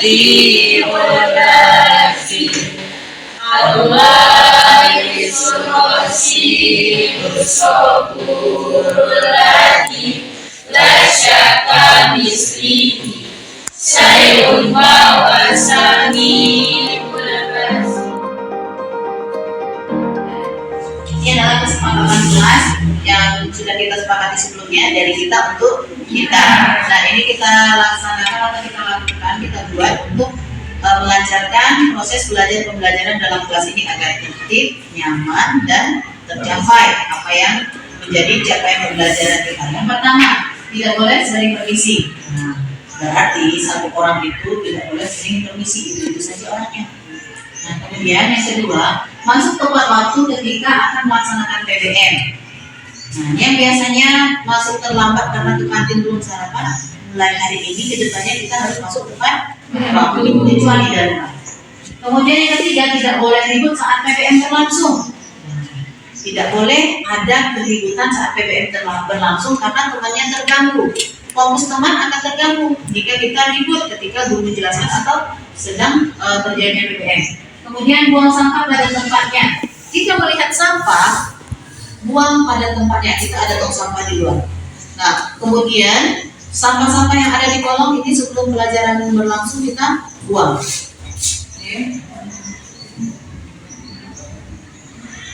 diolasi Allah isolasi bersobulati la syaka mislihi syai'un mawasani. Ini adalah kesepakatan kelas yang sudah kita sepakati sebelumnya dari kita untuk kita. Nah, ini kita laksanakan atau kita lakukan, kita buat untuk melancarkan proses belajar pembelajaran dalam kelas ini agar tertib, nyaman, dan tercapai apa yang menjadi capaian pembelajaran kita. Yang pertama, tidak boleh sering permisi. Nah, berarti satu orang itu tidak boleh sering permisi, itu saja orangnya. Nah, kemudian yang kedua, masuk tepat waktu ketika akan melaksanakan PBM. Nah, yang biasanya masuk terlambat karena ke kantin belum sarapan, mulai hari ini ke depannya kita harus masuk tepat waktu, kecuali darurat. Kemudian yang ketiga, tidak boleh ribut saat PBM berlangsung. Tidak boleh ada keributan saat PBM berlangsung karena temannya terganggu. Fokus teman akan terganggu jika kita ribut ketika guru menjelaskan atau sedang terjadinya PBM. Kemudian buang sampah pada tempatnya. Jika melihat sampah, buang pada tempatnya. Kita ada tong sampah di luar. Nah, kemudian sampah-sampah yang ada di kolong ini sebelum pelajaran berlangsung kita buang.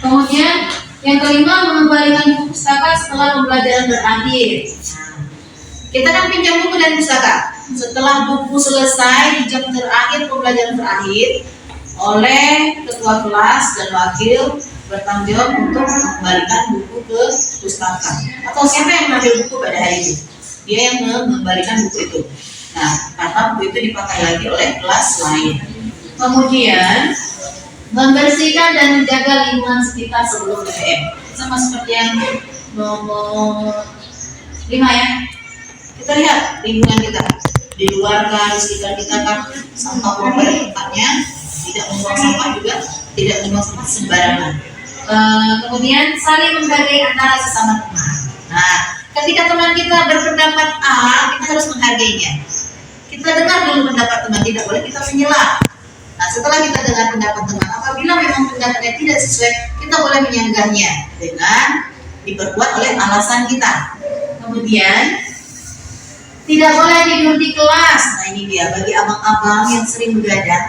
Kemudian yang kelima, mengembalikan buku pustaka setelah pembelajaran berakhir. Kita kan pinjam buku dan pustaka. Setelah buku selesai di jam terakhir pembelajaran berakhir, oleh ketua kelas dan wakil bertanggung jawab untuk mengembalikan buku ke pustaka. Atau siapa yang mengambil buku pada hari itu? Dia yang mengembalikan buku itu. Nah, karena buku itu dipakai lagi oleh kelas lain. Kemudian membersihkan dan menjaga lingkungan sekitar sebelum PBM. Sama seperti yang nomor 5 ya. Kita lihat lingkungan kita di luar kan, di sekitar kita kan sampah pada tempatnya, tidak membuang sampah juga, tidak membuang sampah sembarangan. Kemudian saling menghargai antara sesama teman. Nah, ketika teman kita berpendapat A, kita harus menghargainya. Kita dengar dulu pendapat teman, tidak boleh kita menyela. Nah, setelah kita dengar pendapat teman, apabila memang pendapatnya tidak sesuai, kita boleh menyanggahnya dengan diperkuat oleh alasan kita. Kemudian tidak boleh tidur di kelas. Nah, ini dia bagi abang-abang yang sering begadang.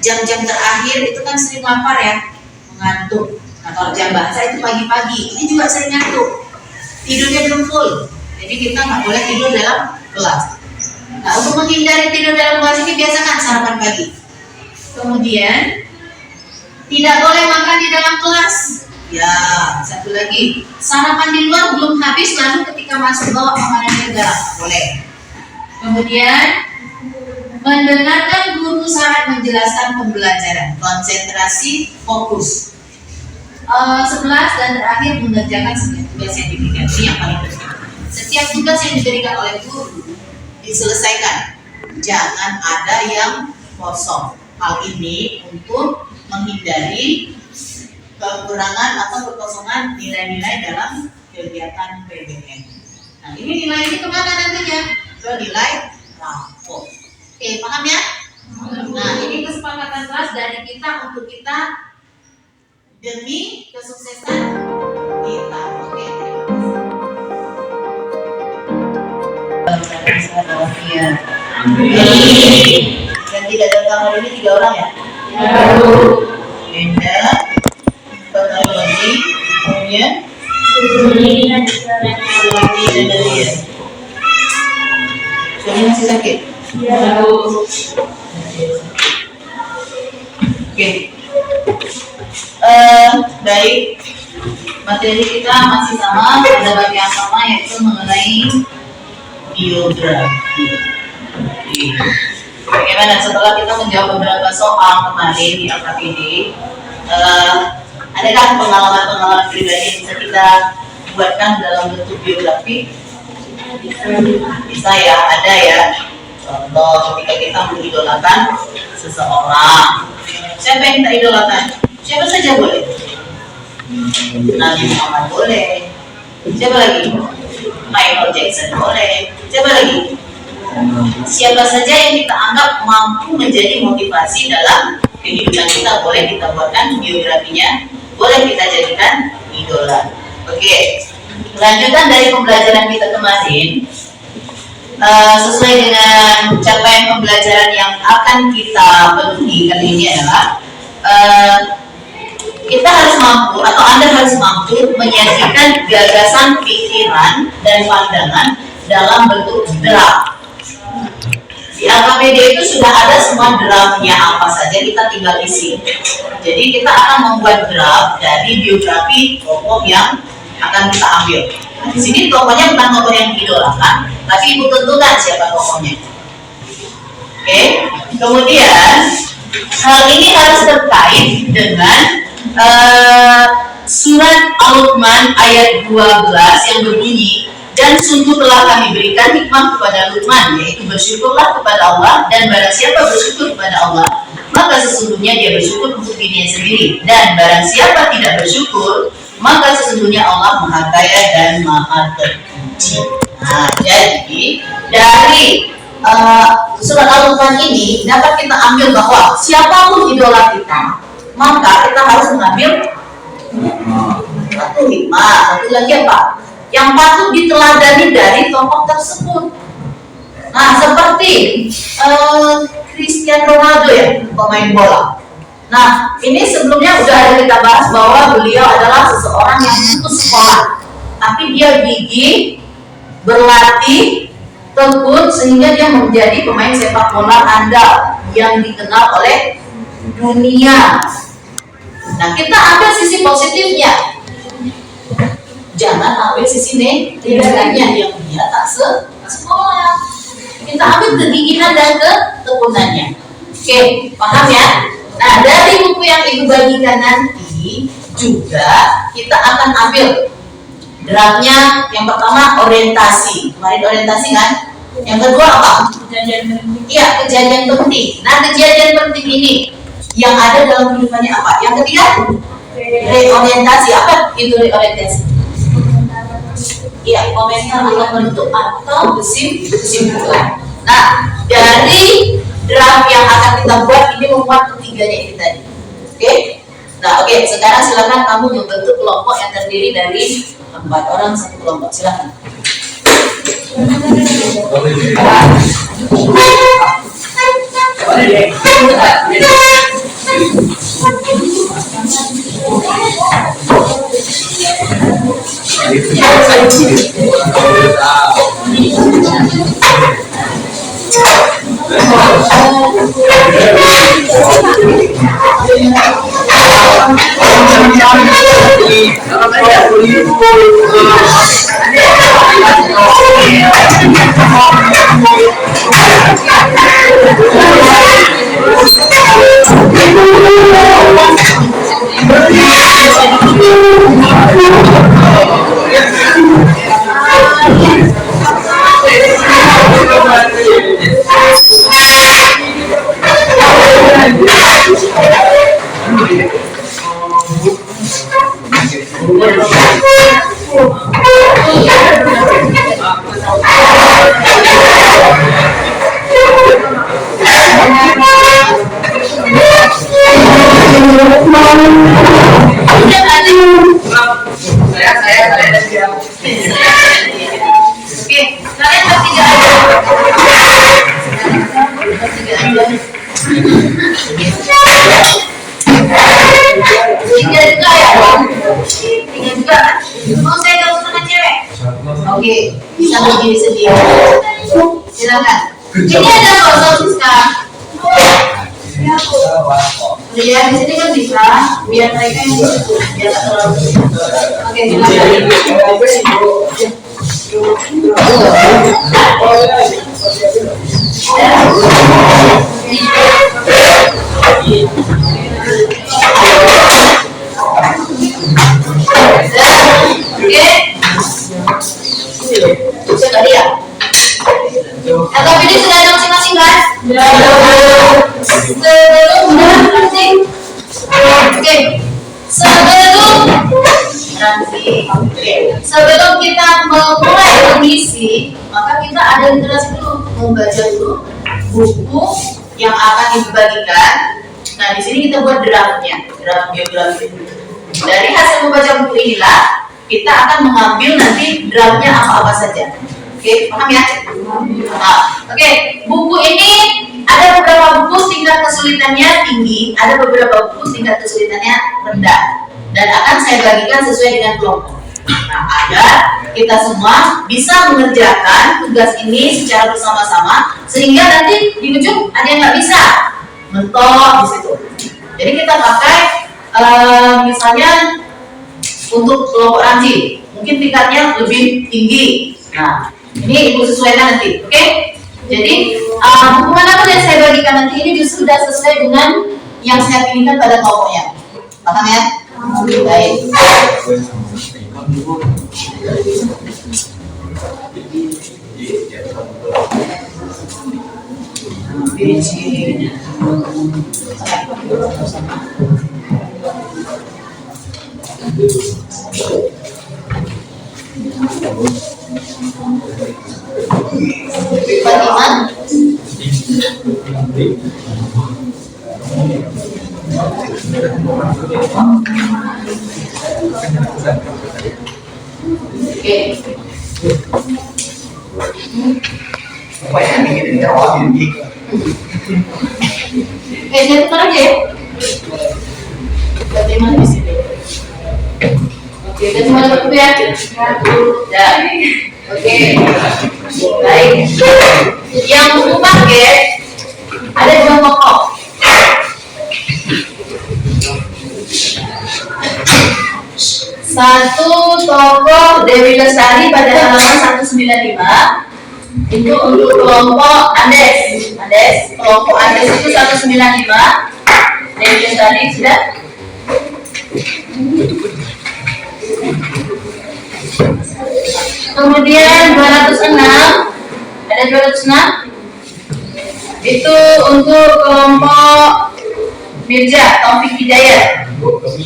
Jam-jam terakhir itu kan sering lapar ya, mengantuk. Nah, kalau jam bahasa itu pagi-pagi, ini juga sering ngantuk. Tidurnya belum full, jadi kita nggak boleh tidur dalam kelas. Nah, untuk menghindari tidur dalam kelas ini biasakan sarapan pagi. Kemudian tidak boleh makan di dalam kelas. Ya, satu lagi, sarapan di luar belum habis lalu ketika masuk bawa makanannya galak, boleh. Kemudian mendengarkan guru saat menjelaskan pembelajaran, konsentrasi, fokus. 11 dan terakhir mengerjakan setiap tugas yang diberikan. Ini yang paling penting. Setiap tugas yang diberikan oleh guru diselesaikan, jangan ada yang kosong. Hal ini untuk menghindari kekurangan atau kekosongan nilai-nilai dalam kegiatan PBM. Nah, ini nilai ini kemana nantinya? Ke nilai rapor. Oke, paham ya? Nah, ini kesepakatan kelas dari kita untuk kita demi kesuksesan kita. Oke, terima kasih. Dan tidak datang hari ini 3 orang ya? Benda, teknologi, kemudian Suami dan Dalia. Suami masih sakit? Ya. Oke. Baik. Materi kita masih sama, pada bagian sama yaitu mengenai biografi. Bagaimana setelah kita menjawab beberapa soal kemarin di AKPD, adakah pengalaman-pengalaman pribadi yang bisa kita buatkan dalam bentuk biografi? Bisa ya, ada ya. Contoh ketika kita mengidolakan seseorang, siapa yang kita idolakan? Siapa saja boleh. Nabi Muhammad boleh. Siapa lagi? Michael Jackson boleh. Siapa lagi? Siapa saja yang kita anggap mampu menjadi motivasi dalam kehidupan kita, boleh kita buatkan biografinya, boleh kita jadikan idola. Oke, lanjutan dari pembelajaran kita kemarin, sesuai dengan capaian pembelajaran yang akan kita penuhi kali ini adalah kita harus mampu, atau Anda harus mampu menyajikan gagasan, pikiran, dan pandangan dalam bentuk draft. Di AKPD itu sudah ada semua draftnya, apa saja kita tinggal isi. Jadi kita akan membuat draft dari biografi tokoh yang akan kita ambil. Nah, di sini tokohnya bukan tokoh yang diidolakan, tapi ibu tentukan siapa tokohnya. Oke, kemudian hal ini harus terkait dengan surat Al-Luqman ayat 12 yang berbunyi, dan sungguh telah kami berikan hikmah kepada Luqman, yaitu bersyukurlah kepada Allah, dan barang siapa bersyukur kepada Allah, maka sesungguhnya dia bersyukur untuk dirinya sendiri, dan barang siapa tidak bersyukur, maka sesungguhnya Allah Maha Kaya dan Maha Terpuji. Nah, jadi dari surat Al-Luqman ini dapat kita ambil bahwa siapapun idola kita, maka kita harus mengambil satu hikmah, satu lagi apa? Yang patut diteladani dari tokoh tersebut. Nah, seperti Cristiano Ronaldo ya, pemain bola. Nah, ini sebelumnya sudah ada kita bahas bahwa beliau adalah seseorang yang putus sekolah, tapi dia gigih, berlatih, tekun, sehingga dia menjadi pemain sepak bola andal yang dikenal oleh dunia. Nah, kita ambil sisi positifnya, jangan ambil sisi negatifnya yang dia tak sekolah. Kita ambil kegigihan dan ketekunannya. Oke, paham ya? Nah, dari buku yang ibu bagikan nanti juga kita akan ambil draftnya. Yang pertama orientasi, kemarin orientasi kan? Yang kedua apa? Kejadian penting. Iya, kejadian penting. Nah, kejadian penting ini yang ada dalam kehidupannya apa? Yang ketiga, reorientasi. Apa itu reorientasi? Iya, komentar atau bentuk atau kesimpulan. Nah, dari draft yang akan kita buat ini memuat ketiganya ini tadi. Oke? Nah, oke. Sekarang silakan kamu membentuk kelompok yang terdiri dari 4 orang satu kelompok. Silakan. Oke, bisa berdiri sendiri. Silakan. Ini ada sosis sekarang. Lihat di sini kan bisa, biar mereka yang di situ, biar tak terlalu. Oke, sudah lihat. Atau ini sudah ada masing-masing kan? Sebelum kita memulai mengisi, maka kita ada literasi dulu. membaca dulu buku yang akan dibagikan. Nah, di sini kita buat draftnya, draft biografi. Dari hasil membaca buku inilah kita akan mengambil nanti draftnya apa-apa saja. Oke, paham ya? Nah, oke, buku ini ada beberapa buku tingkat kesulitannya tinggi, ada beberapa buku tingkat kesulitannya rendah, dan akan saya bagikan sesuai dengan kelompok. Nah, agar kita semua bisa mengerjakan tugas ini secara bersama-sama, sehingga nanti di ujung ada yang nggak bisa mentok di situ. Jadi kita pakai misalnya untuk kelompok ranji, mungkin tingkatnya lebih tinggi. Nah, ini ibu sesuaikan nanti, oke? Jadi buku manapun yang saya bagikan nanti ini justru sudah sesuai dengan yang saya inginkan pada kelompoknya. Paham ya? Baik. Fatimah. Oke. Apa yang bikin jawab ini? Saya tukar aja ya. Bagaimana di sini? Oke, dan semua dapat ya? Ya. Oke. Baik. Yang buku paket ada 2 tokoh. Satu tokoh Dewi Lestari pada halaman 195. Itu untuk kelompok Andes. Kelompok Andes itu 195. Dewi Lestari sudah. Kemudian 206, ada 206. Itu untuk kelompok Mirza Taufik Hidayat. Bukan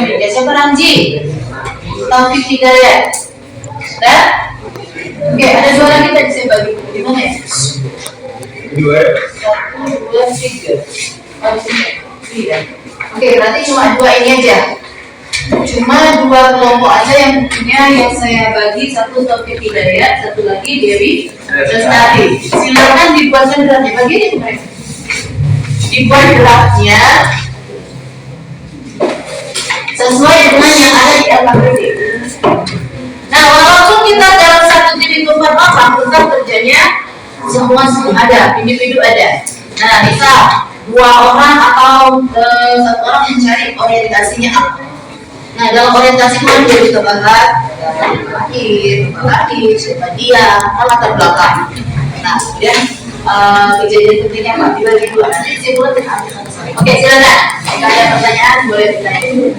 Mirza, siapa Ramji? Taufik Hidayat. Sudah? Oke, ada 2 lagi tadi saya bagi. Gimana ya? 2. 1, 2, 3. Oke, berarti cuma 2 ini aja. Cuma 2 kelompok aja yang punya yang saya bagi. Satu Taufik Hidayat, satu lagi Dewi Lestari. Silakan dibuatkan draftnya. Bagi ini mereka. Dibuat draftnya sesuai dengan yang ada di LKPD. Nah, walaupun kita dalam satu titik tempat apa, tetap kerjanya semua ada, individu ada. Nah, misal 2 orang atau 1 orang mencari orientasinya apa. Nah, dalam orientasi kan dia bisa bahas lahir, siapa dia, latar belakang. Nah, kemudian kejadian pentingnya apa? Dibagi 2. Nanti saya boleh kita ambil satu-satu. Oke, silakan. Jika ada pertanyaan boleh ditanya.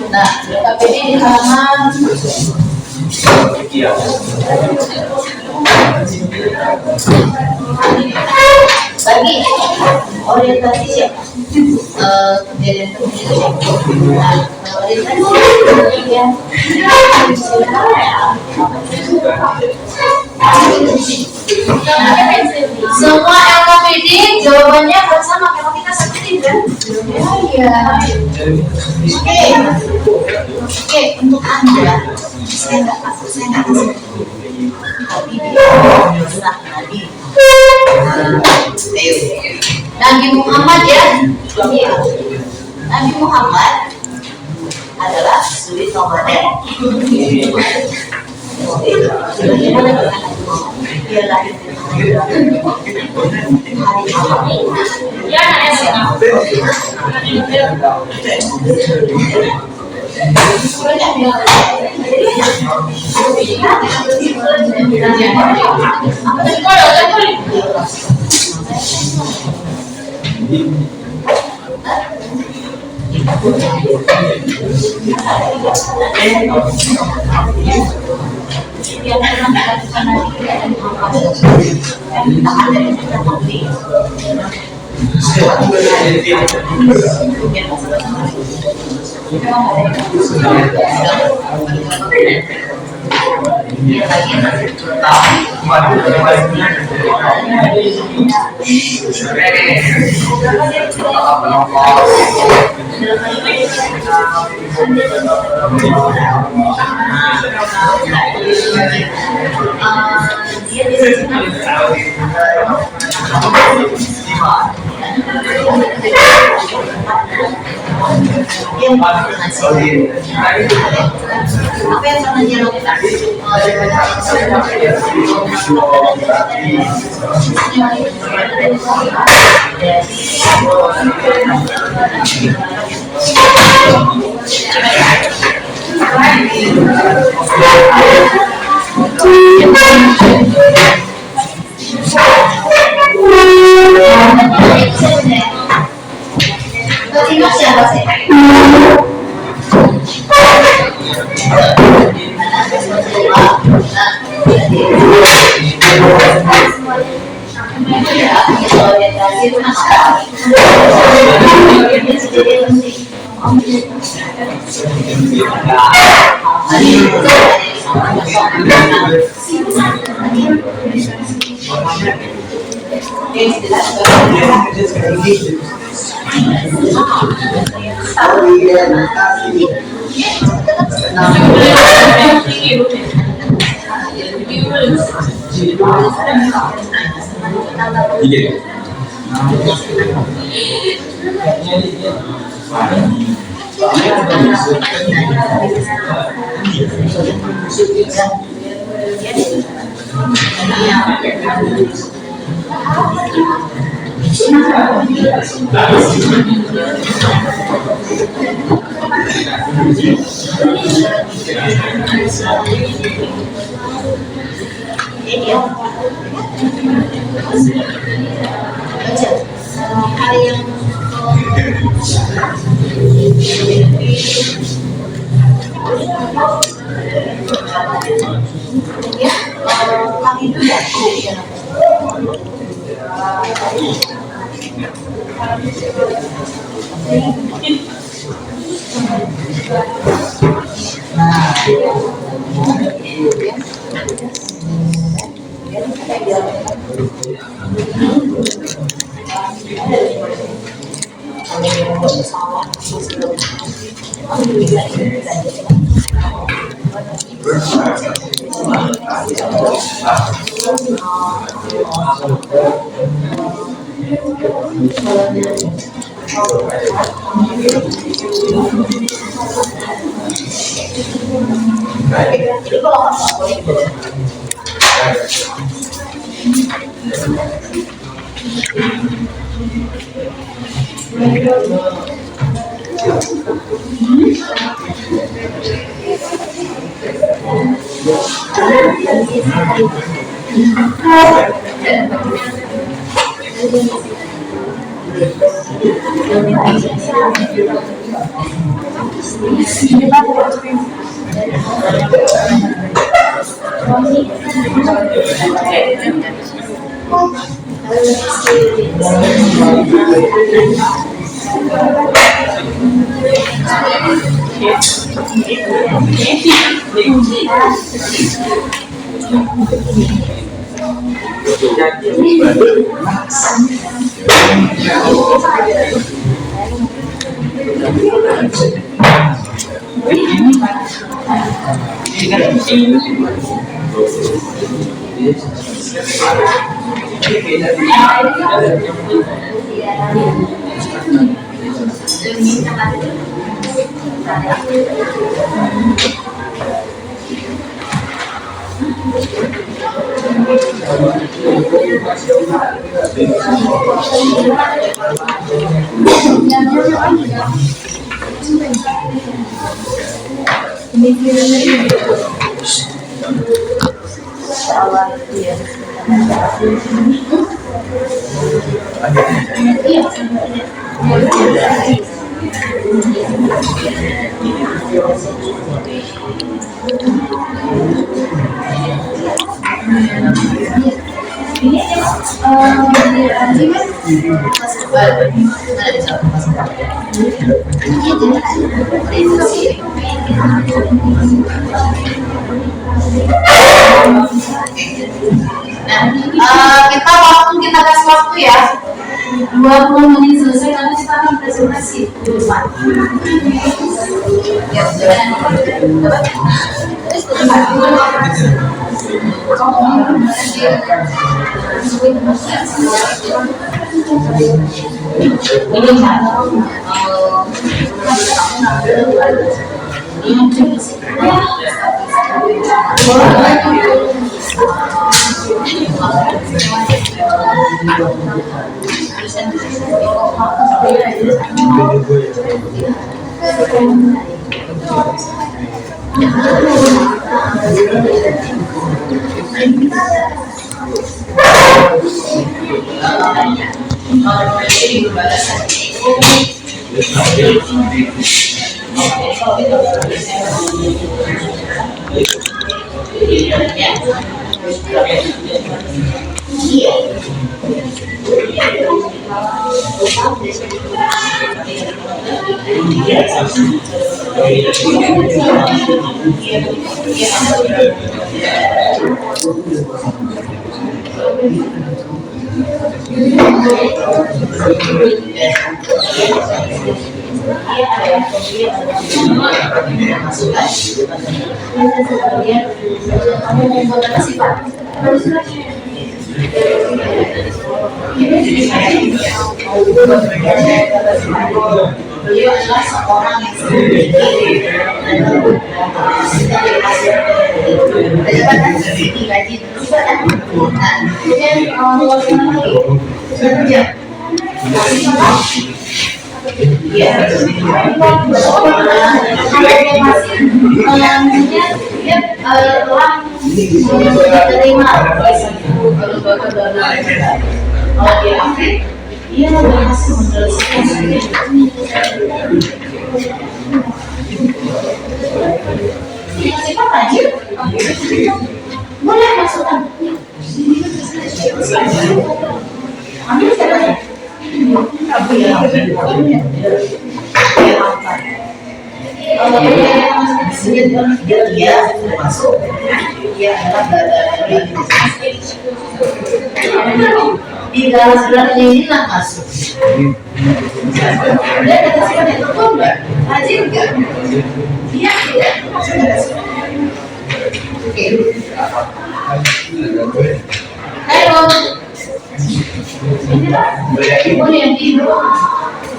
Nah, KPD di halaman bagi orientasi siapa? Kejadian penting. Nah, orientasi ya. Semua LKPD jawabannya harus sama kalau kita seperti kan? Iya. Oke, untuk Anda saya nggak kasih Nabi Muhammad ya. Nabi Muhammad adalah suri Ramadan. Bagaimana dengan Nabi Muhammad? Dia lahir di hari apa? Ya, yang pernah dilakukan nanti dan kita ada Apa yang sama dia lakukan? Terima hal yang kami itu ya. ini aja di anjing kan masuk baru mana bisa masuk nah, kita kasih waktu ya 20 menit selesai nanti kita akan presentasi depan. Ya, beliau adalah seorang yang dia berhasil menyelesaikan siapa aja boleh masukkan ambil siapa ya dia masuk dia di dalam sebenarnya inilah masuk. Dia kata siapa itu enggak, rajin enggak? Dia tidak. Oke. Halo. Oh yang itu.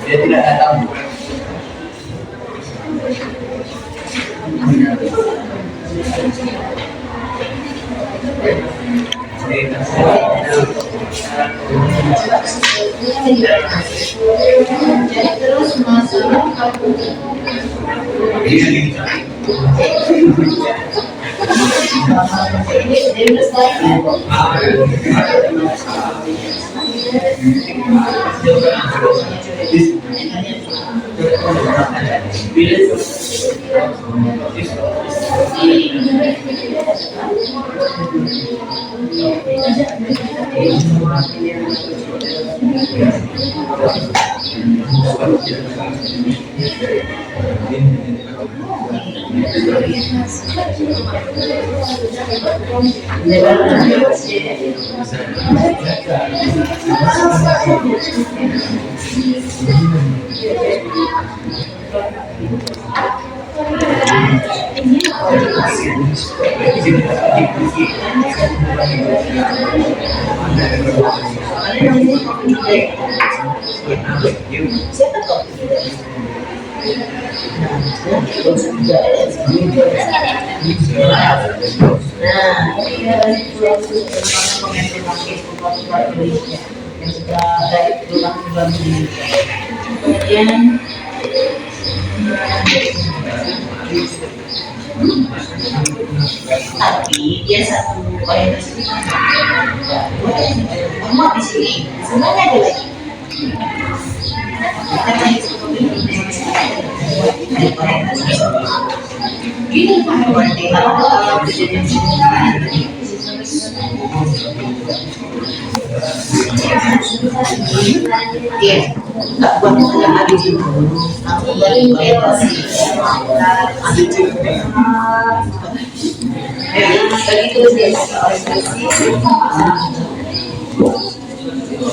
Dia tidak datang. Jadi terus masuk kemudian tapi dia satu orientasi semua di sini sebenarnya ada lagi gini Pak kalau kejadian Iya, nggak buat kita habis itu. Langsung dari orientasi. Bagi terus dia orientasi.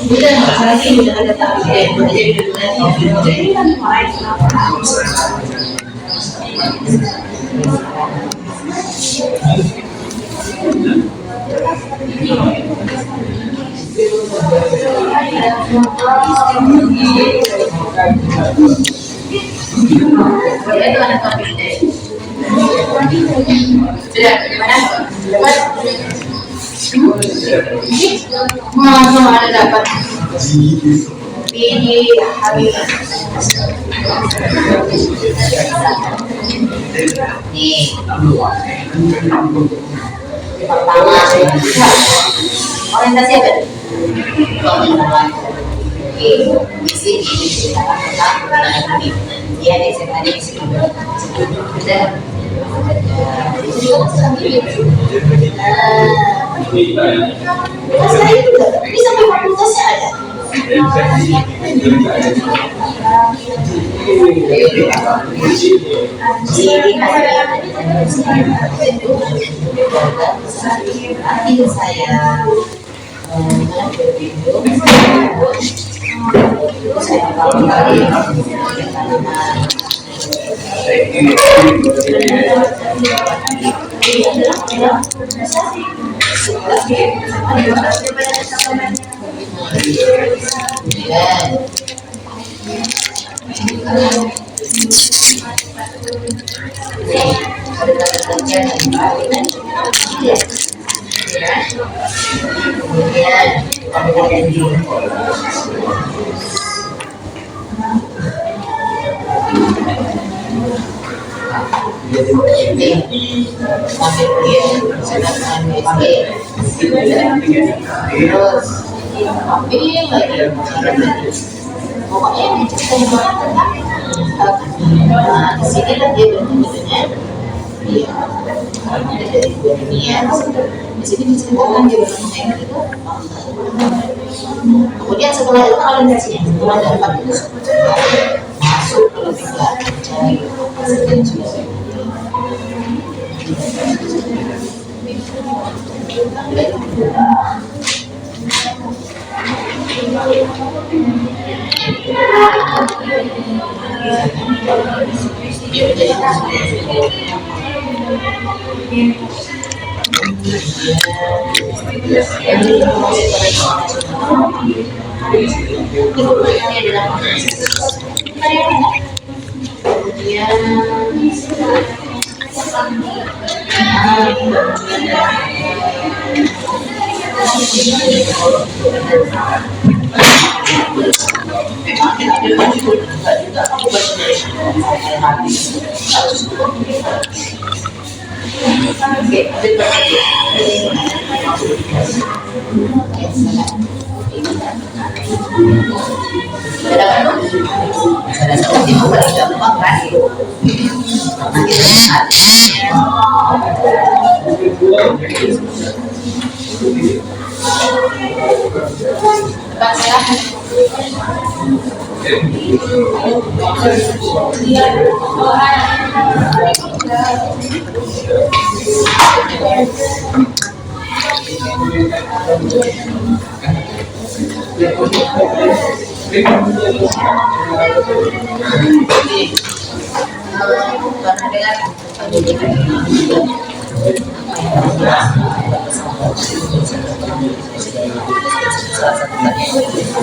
Udah, lagi udah ada tahu deh, udah jadi ya itu ada topik deh. Sudah, gimana? Langsung ada dapat ini hari nih pertama orientasi apa? Di sini dia di sini dan saya juga ini sampai fakultasnya ada. Artinya saya pokoknya diceritain banget tentang di sini kan dia bentuknya iya dari dunia di sini diceritakan dia bentuknya itu kemudian setelah itu orientasinya setelah dapat itu masuk ke lebih mencari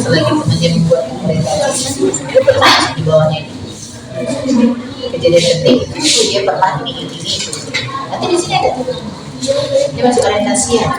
selagi menjadi buat di bawahnya kejadian penting itu dia pernah ini itu nanti di sini ada dia masih orientasian.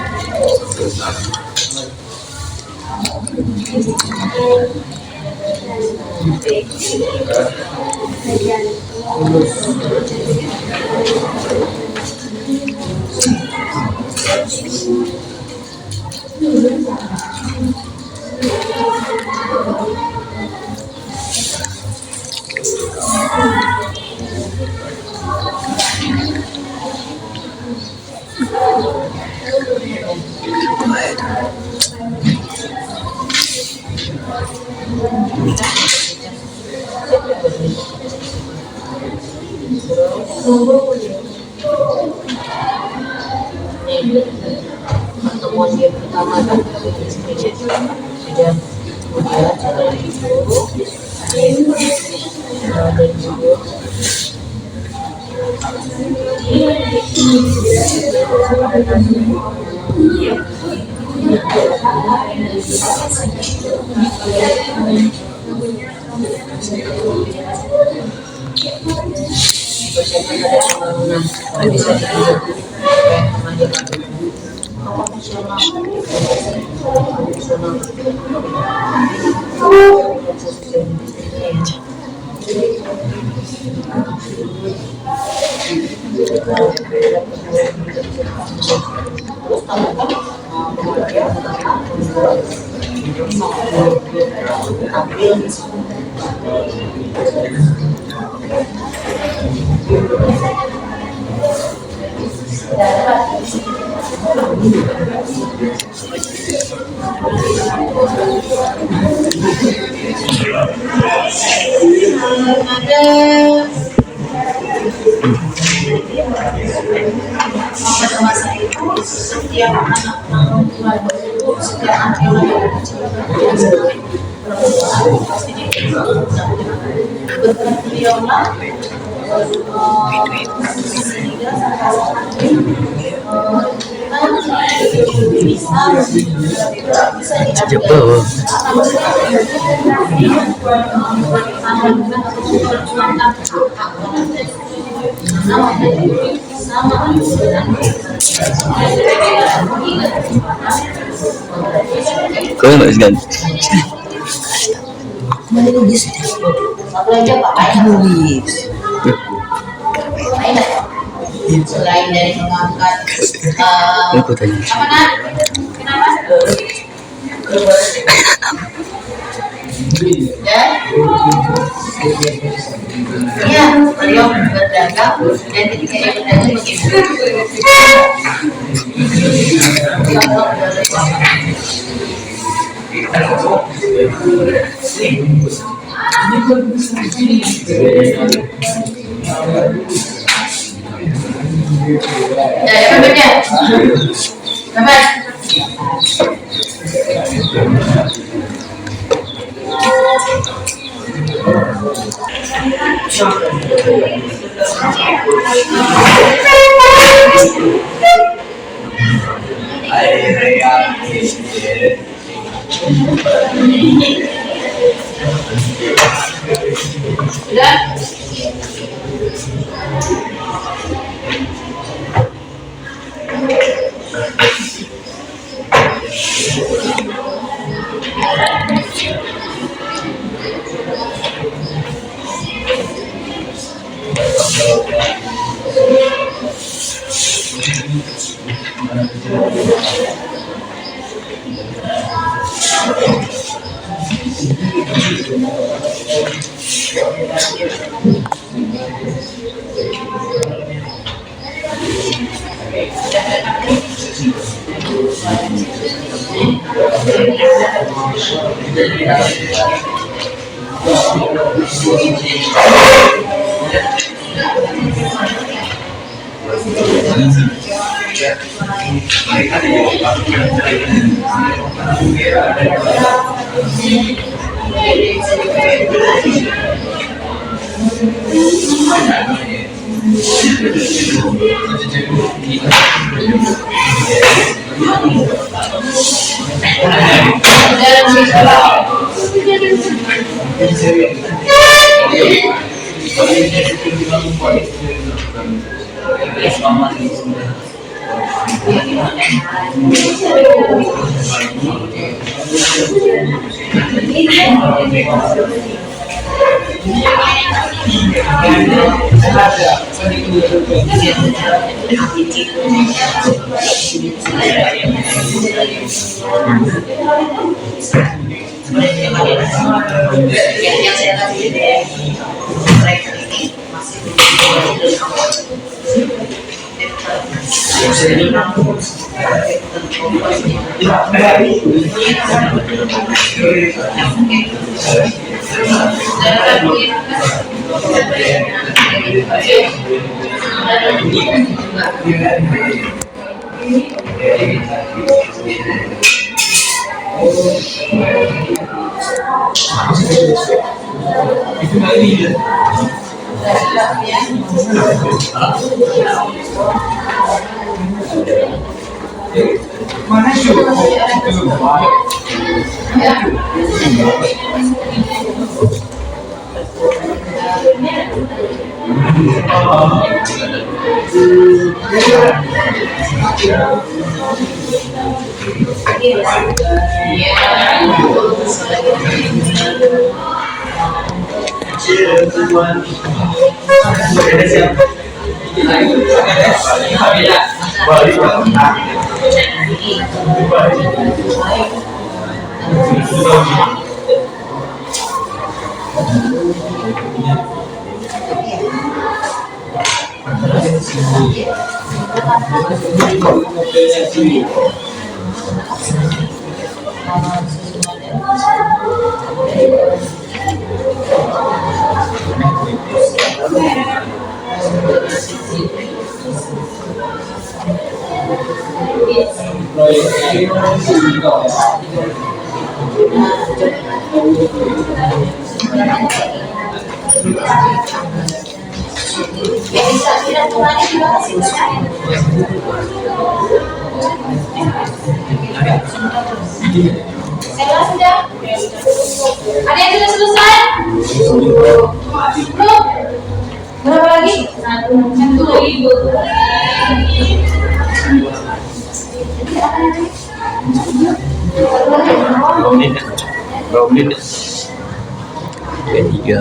yang pertama adalah sudah kemudian cara ibu dan ibu persiapan ada pembangunan bisa dilanjutkan pada masa itu setiap anak perempuan itu setiap anak yang ada kecil pasti berkat beliaulah sehingga bisa Kau nak segan? menulis belajar Pak menulis selain dari mengangkat Aku tanya. apa nak? Kenapa? Ya, beliau berdagang dan ketika ia berdagang Mana sih? Saya sudah. Ada yang sudah selesai? Belum. Berapa lagi? Satu. Berapa menit? Berapa menit? Tiga.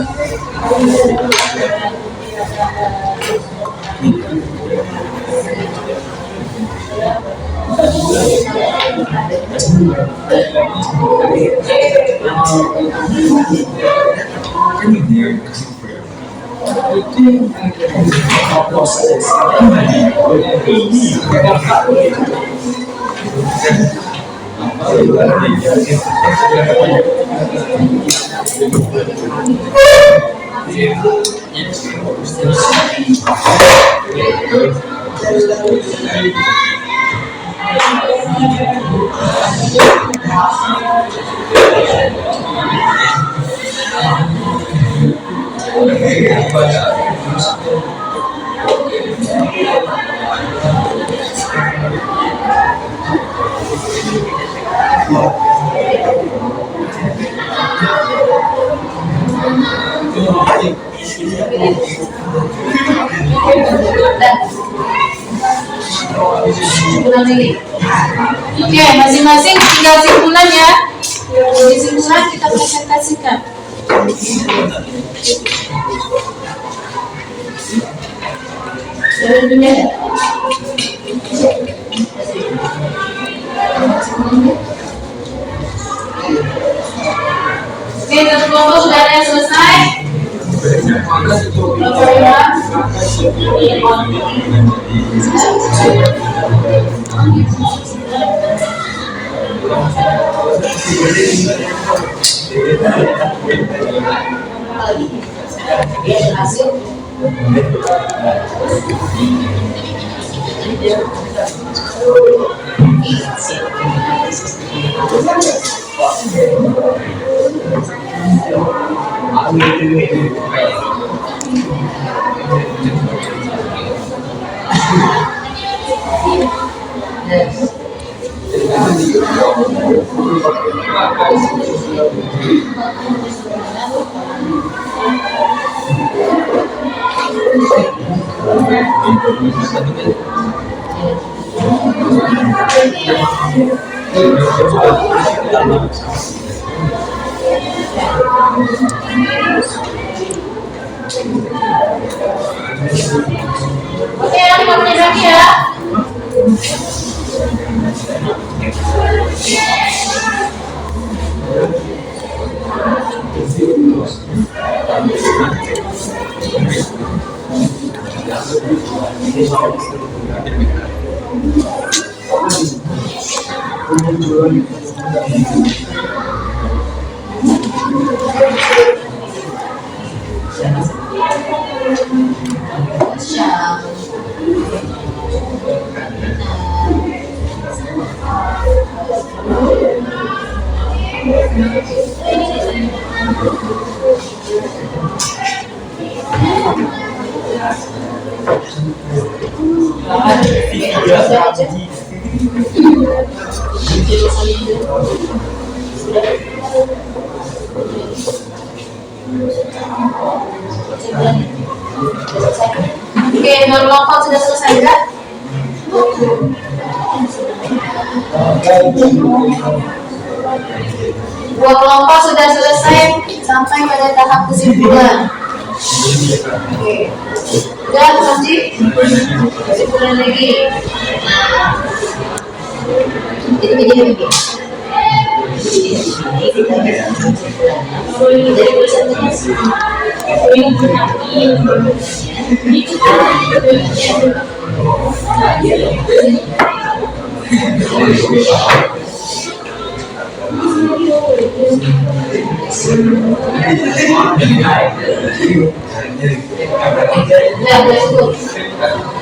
Oke, masing-masing tinggal simpulan ya. Di simpulan kita presentasikan. Oke, satu kelompok sudah ada yang selesai. Kelompok Oke, 5 menit lagi ya. Siap. Oke, berkelompok sudah selesai enggak? Dua kelompok sudah selesai sampai pada tahap kesimpulan. Oke, udah lanjut kesimpulan lagi. Jadi lagi. Jadi tulisannya.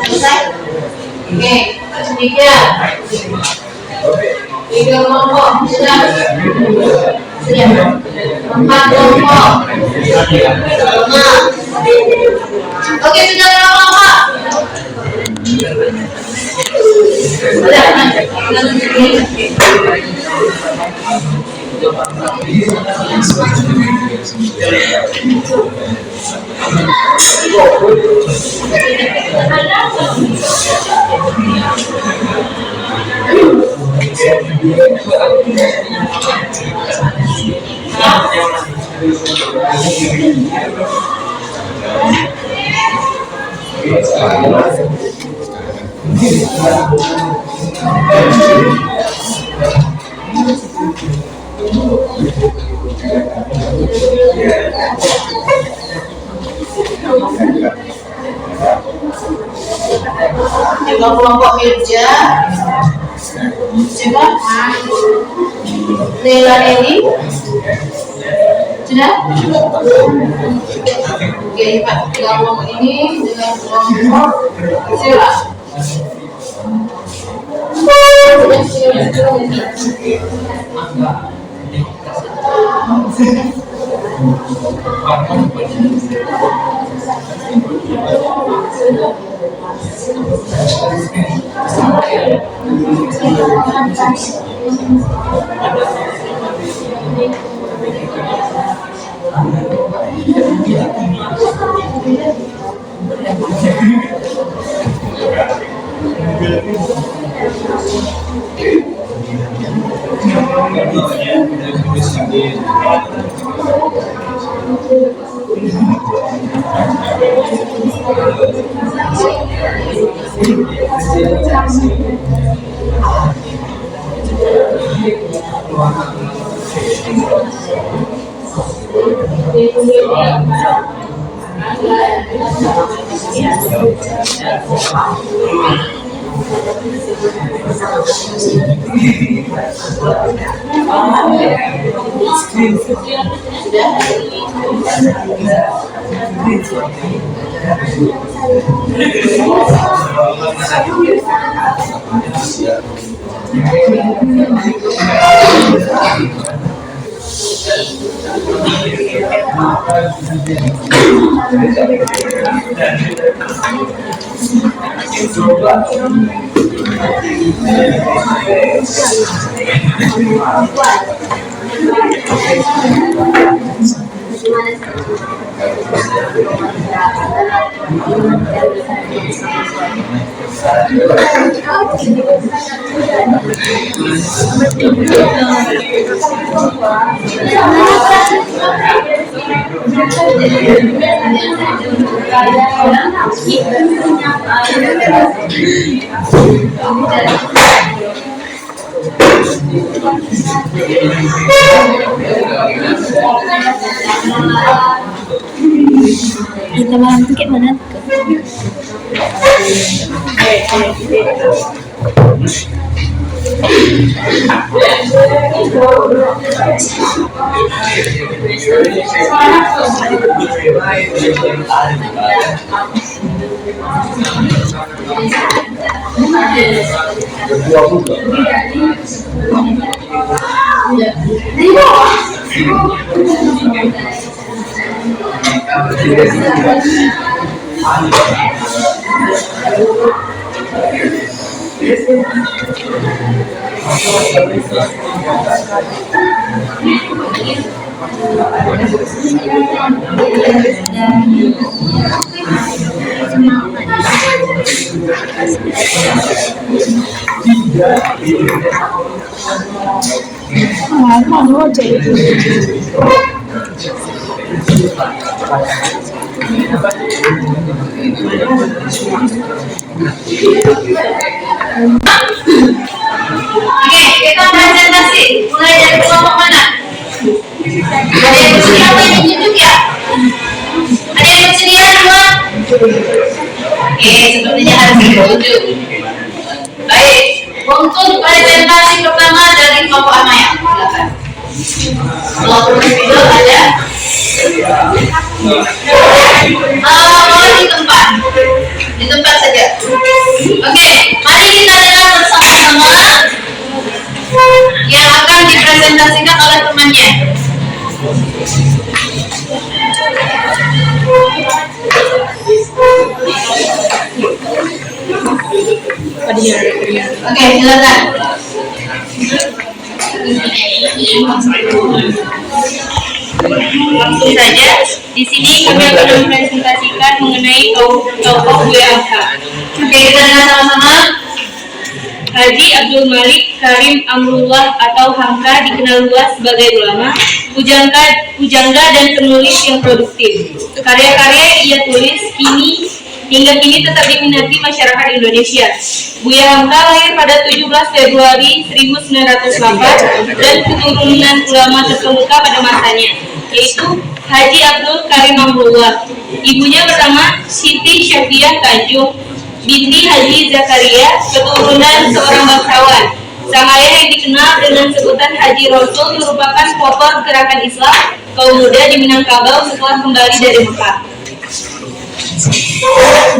Selesai. Oke, tiga kelompok sudah. Empat kelompok. Oke, sudah berapa kelompok? Tiga kelompok meja. Coba Nela ini sudah? Oke, Pak, tiga kelompok ini dengan kelompok Sila. Kita malam itu kayak mana? Di bawah. Oke, kita presentasi. Mulai dari kelompok mana? Ada yang bersedia apa yang ditunjuk ya? Ada yang bersedia semua? Oke, sepertinya harus ditunjuk. Baik, untuk presentasi pertama dari kelompok Amaya. Silakan. Kelompok video ada? Boleh di tempat saja. Oke, mari kita dengar bersama-sama yang akan dipresentasikan oleh temannya. Oke, silakan. Langsung saja, di sini kami akan mempresentasikan mengenai tokoh WAH. Oke, kita dengar sama-sama. Haji Abdul Malik Karim Amrullah atau Hamka dikenal luas sebagai ulama, pujangga dan penulis yang produktif. Karya-karya ia tulis hingga kini tetap diminati masyarakat Indonesia. Buya Hamka lahir pada 17 Februari 1908 dan keturunan ulama terkemuka pada masanya, yaitu Haji Abdul Karim Amrullah. Ibunya bernama Siti Syafiah Tanjung, binti Haji Zakaria, keturunan seorang bangsawan. Sang ayah yang dikenal dengan sebutan Haji Rasul merupakan pelopor gerakan Islam kaum muda di Minangkabau setelah kembali dari Mekah.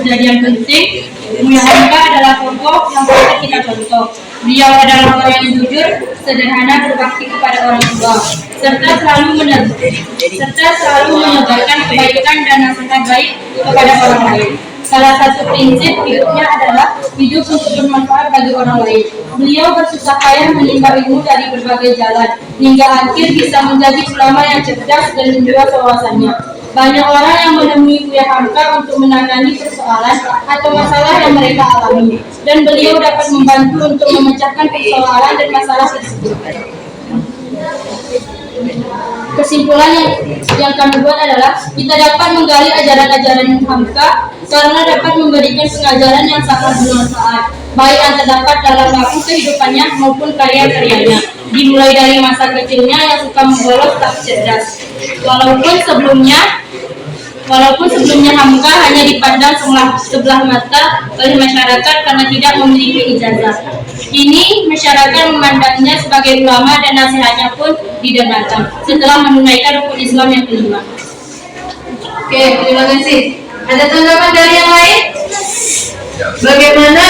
Kejadian penting, Buya Hamka adalah tokoh yang patut kita contoh. Beliau adalah orang yang jujur, sederhana, berbakti kepada orang tua, serta selalu menebarkan kebaikan dan nasihat baik kepada orang lain. Salah satu prinsip hidupnya adalah hidup untuk bermanfaat bagi orang lain. Beliau bersusah payah menimba ilmu dari berbagai jalan, hingga akhir bisa menjadi ulama yang cerdas dan menjual wawasannya. Banyak orang yang menemui Buya Hamka untuk menangani persoalan atau masalah yang mereka alami, dan beliau dapat membantu untuk memecahkan persoalan dan masalah tersebut. Kesimpulan yang kami buat adalah kita dapat menggali ajaran-ajaran Hamka karena dapat memberikan pengajaran yang sangat bermanfaat, baik yang terdapat dalam buku kehidupannya maupun karya-karyanya, dimulai dari masa kecilnya yang suka membolos tapi cerdas. Walaupun sebelumnya Hamka hanya dipandang sebelah mata oleh masyarakat karena tidak memiliki ijazah. Kini masyarakat memandangnya sebagai ulama dan nasihatnya pun didengarkan setelah menunaikan rukun Islam yang kelima. Oke, terima kasih. Ada tanggapan dari yang lain? Bagaimana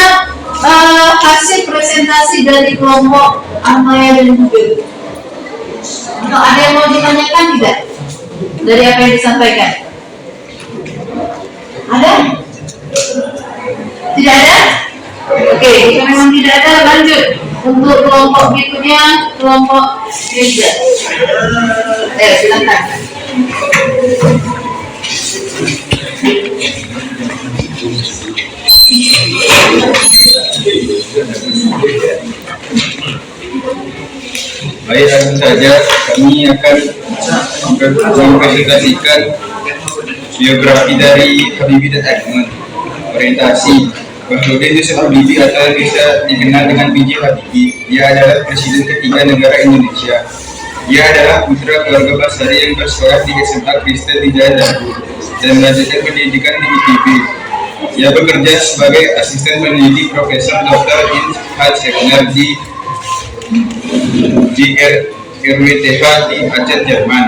hasil presentasi dari kelompok Amaya dan Bubil? Atau ada yang mau ditanyakan tidak? Dari apa yang disampaikan? Ada? Tidak ada? Oke, jika memang tidak ada, lanjut. Untuk kelompok berikutnya, kelompok Reza. Silakan. Baik, langsung saja kami akan mempresentasikan biografi dari Habibie dan Ahmad. Orientasi Bahrudin Yusuf Habibie atau bisa dikenal dengan B.J. Habibie. Dia adalah Presiden ketiga negara Indonesia. Dia adalah putra keluarga Basari yang bersekolah di SMA Kristen di Jaya dan melanjutkan pendidikan di ITB. Ia bekerja sebagai asisten peneliti Profesor Dr. Ins H. Segner di RWTH di Aceh, Jerman.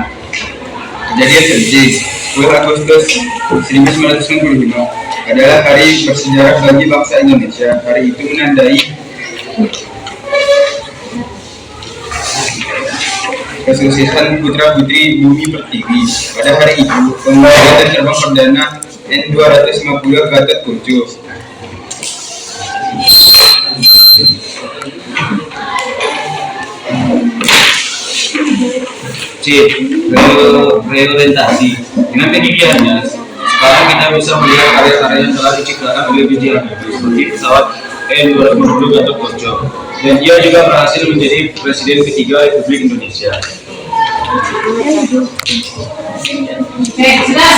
Kejadian penting 10 Agustus 1995 adalah hari bersejarah bagi bangsa Indonesia. Hari itu menandai kesuksesan putra-putri Bumi Pertiwi. Pada hari itu, pembayaran terbang perdana N250 Gatot-Koco. C. Reorientasi. Dengan demikiannya, sekarang kita bisa melihat karya-karya yang telah diciptakan oleh B.J. Habibie seperti pesawat N250 Gatot-Koco, dan dia juga berhasil menjadi presiden ketiga Republik Indonesia. Oke, sudah.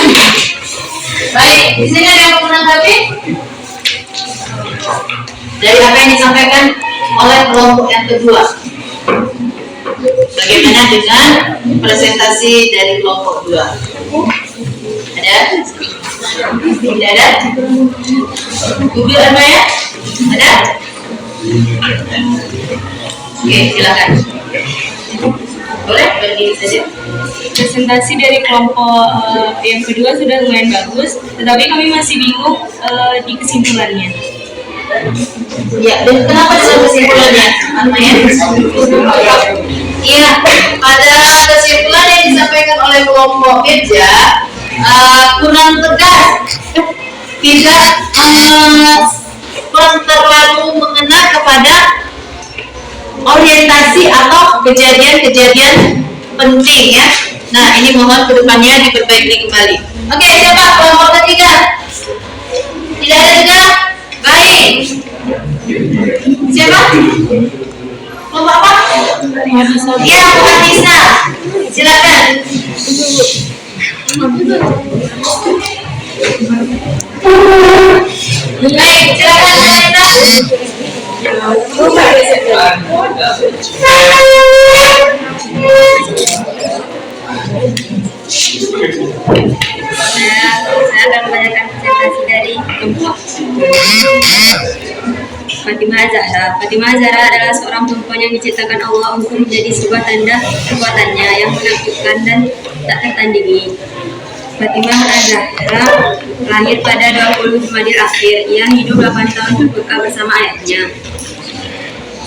Baik, di sini ada yang mau menanggapi dari apa yang disampaikan oleh kelompok yang kedua. Bagaimana dengan presentasi dari kelompok 2? Ada? Tidak ada? Google apa ya? Ada? Oke, silakan. Boleh berdiri saja. Presentasi dari kelompok yang kedua sudah lumayan bagus, tetapi kami masih bingung di kesimpulannya. Ya, dan kenapa dengan kesimpulannya? Iya, pada kesimpulan yang disampaikan oleh kelompok Beja kurang tegas, tidak terlalu mengena kepada orientasi atau kejadian-kejadian penting ya. Nah, ini mohon kedepannya diperbaiki kembali. Oke, siapa kelompok ketiga? Tidak ada juga? Baik. Siapa? Kelompok apa? Iya, bukan bisa. Silakan. Baik, silakan Neta. Saya akan membacakan presentasi dari kelompok Fatimah Zahra. Fatimah Zahra adalah seorang perempuan yang diciptakan Allah untuk menjadi sebuah tanda kekuatannya yang menakjubkan dan tak tertandingi. Fatimah Zahra lahir pada 20 Jumadil Akhir. Ia hidup 8 tahun di Mekah bersama ayahnya.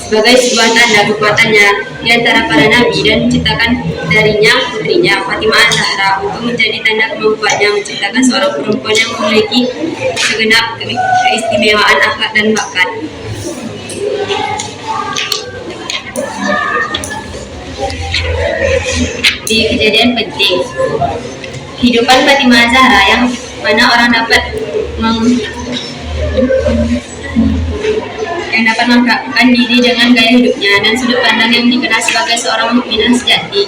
Sebagai sebuah tanda kekuatannya di antara para nabi dan menciptakan darinya putrinya Fatimah Zahra untuk menjadi tanda kemampuannya menciptakan seorang perempuan yang memiliki segenap keistimewaan akhlak dan bakat. Di kejadian penting kehidupan Fatimah Zahra yang mana orang dapat mengungkapkan diri dengan gaya hidupnya dan sudut pandang yang dikenal sebagai seorang mukminah sejati.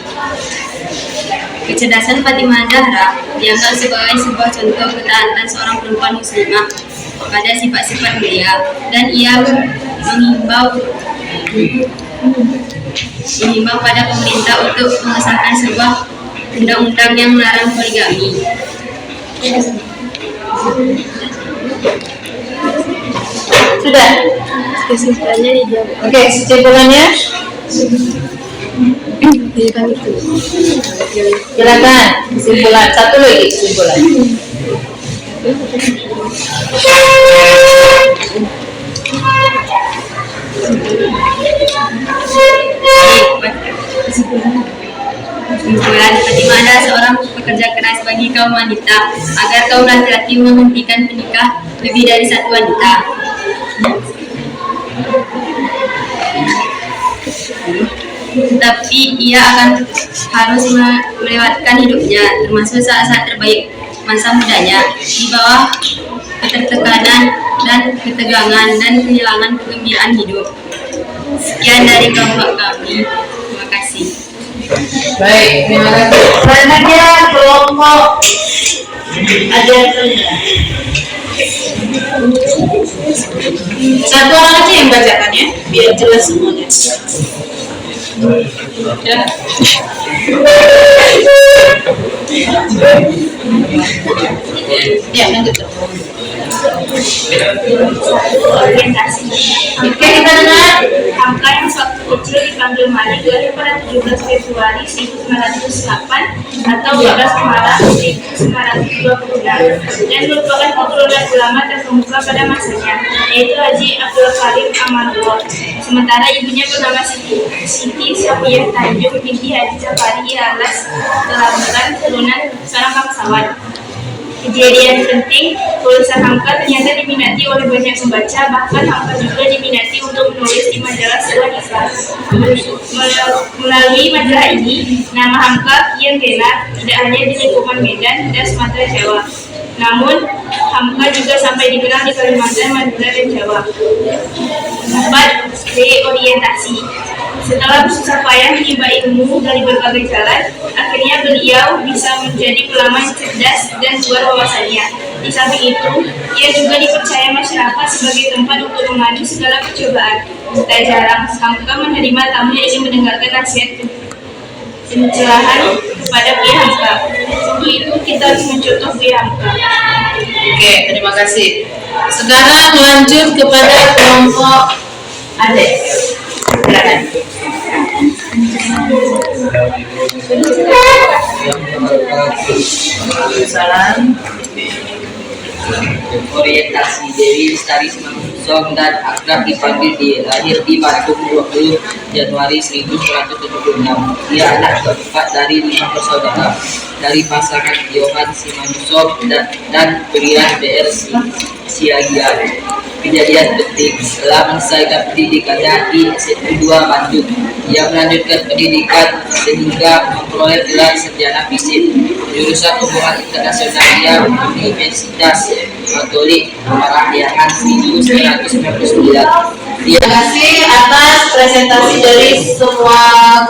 Kecerdasan Fatimah Zahra dianggap sebagai sebuah contoh ketaatan seorang perempuan muslimah pada sifat-sifat mulia, dan ia mengimbau pada pemerintah untuk mengesahkan sebuah undang-undang yang melarang poligami. Sudah? Kesimpulannya dijawab. Oke, kesimpulannya? Silakan, kesimpulan. Satu lagi kesimpulan. Kesimpulan, Fatimah adalah seorang pekerja keras bagi kaum wanita agar kaum laki-laki menghentikan menikah lebih dari satu wanita. Tapi ia akan harus melewatkan hidupnya, termasuk saat-saat terbaik masa mudanya, di bawah ketertekanan dan ketegangan dan kehilangan kegembiraan hidup. Sekian dari kelompok kami. Terima kasih. Baik, terima kasih. Selanjutnya kelompok ajaran rendah. Satu orang aja yang bacakan ya, biar jelas semuanya. Ya. Ya, lanjut. Orientasi. Oke, kita dengar. Hamka yang sewaktu kecil dipanggil Malik lahir pada 17 Februari 1908 atau 12 Maret 1926 dan merupakan keturunan ulama terkemuka pada masanya, yaitu Haji Abdul Karim Amanullah. Sementara ibunya bernama Siti Sofiyah Tanjung binti Haji Safari Alas Kelamatan keturunan seorang bangsawan. Kejadian penting, tulisan Hamka ternyata diminati oleh banyak pembaca, bahkan Hamka juga diminati untuk menulis di majalah sebuah Islam. Melalui majalah ini, nama Hamka kian tenar tidak hanya di lingkungan Medan dan Sumatera Jawa, namun Hamka juga sampai dikenal di Kalimantan, Madura, dan Jawa. 4. Reorientasi. Setelah bersusah payah menimba ilmu dari berbagai jalan, akhirnya beliau bisa menjadi ulama yang cerdas dan luar wawasannya. Di samping itu, ia juga dipercaya masyarakat sebagai tempat untuk mengadu segala percobaan. Tak jarang, Hamka menerima tamu yang ingin mendengarkan nasihat pencerahan kepada Buya Hamka. Untuk itu, kita harus mencontoh Buya Hamka. Oke, terima kasih. Sekarang lanjut kepada kelompok adik. Silakan. Salam. Orientasi Dewi Lestari Simanusong dan akrab dipanggil lahir di Bandung 20 Januari 1976. Ia anak keempat dari 5 bersaudara dari pasangan Johan Simanusong dan Brian BR Siagian. Kejadian penting, setelah menyelesaikan pendidikannya di SMP 2 Bandung, ia melanjutkan pendidikan sehingga memperoleh gelar sarjana fisik. Jurusan hubungan internasional ia di Universitas Katolik Parahyangan 1999. Terima kasih atas presentasi dari semua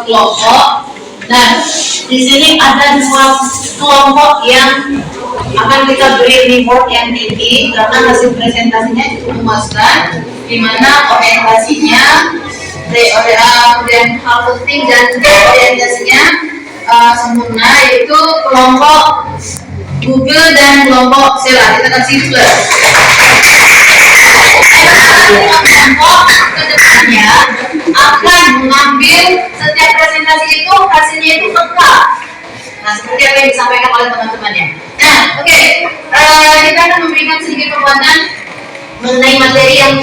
kelompok. Nah, di sini ada 2 kelompok yang akan kita beri reward yang tinggi karena hasil presentasinya cukup memuaskan, di mana orientasinya dan hal penting dan orientasinya sempurna, yaitu kelompok Google dan kelompok Sela. Kita kasih plus. Kelompok kedepannya akan mengambil setiap presentasi itu hasilnya itu lengkap. Nah, seperti apa yang disampaikan oleh teman-temannya. Nah, oke, kita akan memberikan sedikit penguatan mengenai materi yang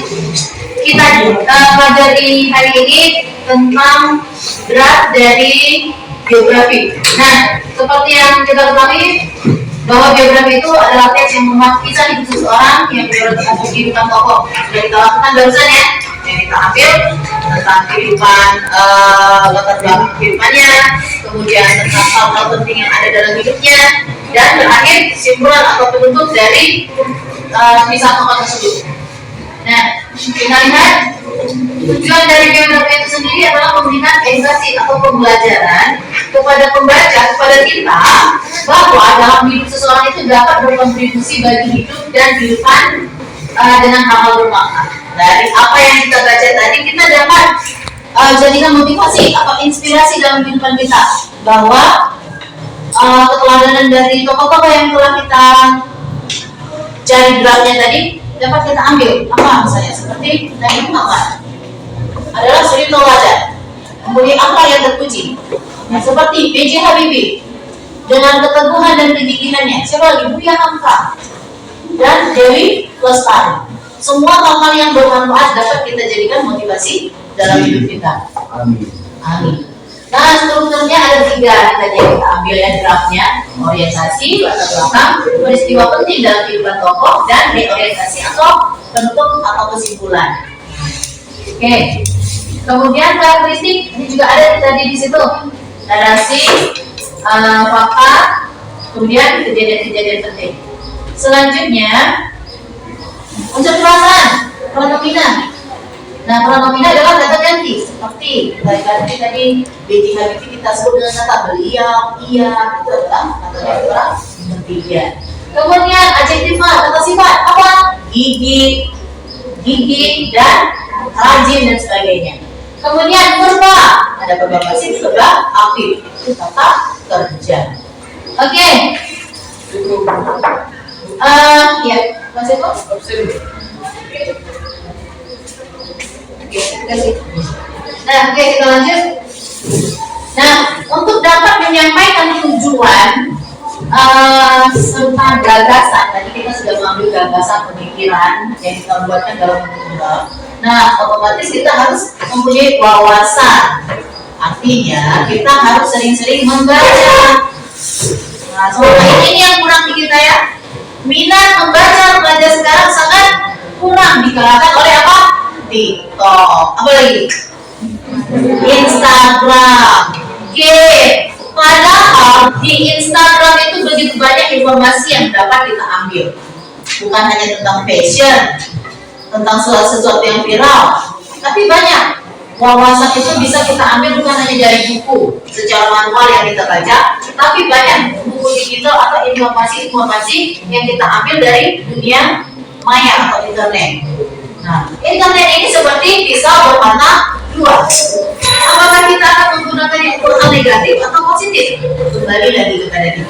kita pelajari hari ini tentang draft dari biografi. Nah, seperti yang kita ketahui bahwa biografi itu adalah teks yang memuat kisah hidup seseorang yang berlatar kehidupan tokoh. Sudah kita lakukan barusan ya, yang kita ambil tentang kehidupan, latar belakang kehidupannya, kemudian tentang hal-hal penting yang ada dalam hidupnya, dan terakhir kesimpulan atau penutup dari kisah tokoh tersebut. Nah, kita lihat tujuan dari biografi itu sendiri adalah memberikan edukasi atau pembelajaran kepada pembaca, kepada kita, bahwa dalam hidup seseorang itu dapat berkontribusi bagi hidup dan kehidupan dengan hal-hal bermakna. Dari apa yang kita baca tadi, kita dapat jadikan motivasi atau inspirasi dalam kehidupan kita, bahwa keteladanan dari tokoh-tokoh yang telah kita cari draftnya tadi dapat kita ambil. Apa misalnya seperti Nabi Muhammad adalah suri teladan, kemudian apa yang terpuji. Nah, seperti B.J. Habibie dengan keteguhan dan kegigihannya. Siapa lagi? Buya Hamka dan Dewi Lestari. Semua hal-hal yang bermanfaat dapat kita jadikan motivasi dalam hidup kita. Amin. Amin. Nah, strukturnya ada 3 tadi yang kita ambil ya, draftnya: orientasi, latar belakang, peristiwa penting dalam kehidupan tokoh, dan reorientasi atau penutup atau kesimpulan. Oke. Kemudian karakteristik ini juga ada tadi di situ, narasi, fakta, kemudian kejadian-kejadian penting. Selanjutnya unsur perasaan, pronomina. Nah, pronomina adalah kata ganti, seperti kata ganti tadi B.J. Habibie kita sebut dengan kata beliau, ia, itu adalah kata ganti orang bertiga. Kemudian adjektif, kata sifat apa? Gigih, dan rajin dan sebagainya. Kemudian verba, ada verba pasif, verba aktif, itu kata kerja. Oke. Ya. Masih kok? Oke, kasih. Nah, oke kita lanjut. Nah, untuk dapat menyampaikan tujuan serta gagasan, tadi kita sudah mengambil gagasan pemikiran yang kita buatkan dalam bentuk draft. Nah, otomatis kita harus mempunyai wawasan. Artinya kita harus sering-sering membaca. Nah, soalnya ini yang kurang di kita ya. Minat membaca remaja sekarang sangat kurang dikalahkan oleh apa? TikTok. Apa lagi? Instagram. Game. Padahal di Instagram itu begitu banyak informasi yang dapat kita ambil. Bukan hanya tentang fashion, tentang sesuatu yang viral, tapi banyak wawasan itu bisa kita ambil bukan hanya dari buku secara manual yang kita baca, tapi banyak buku digital atau informasi-informasi yang kita ambil dari dunia maya atau internet. Nah, internet ini seperti pisau berwarna dua. Apakah kita akan menggunakan yang kurang negatif atau positif? Kembali lagi kepada diri.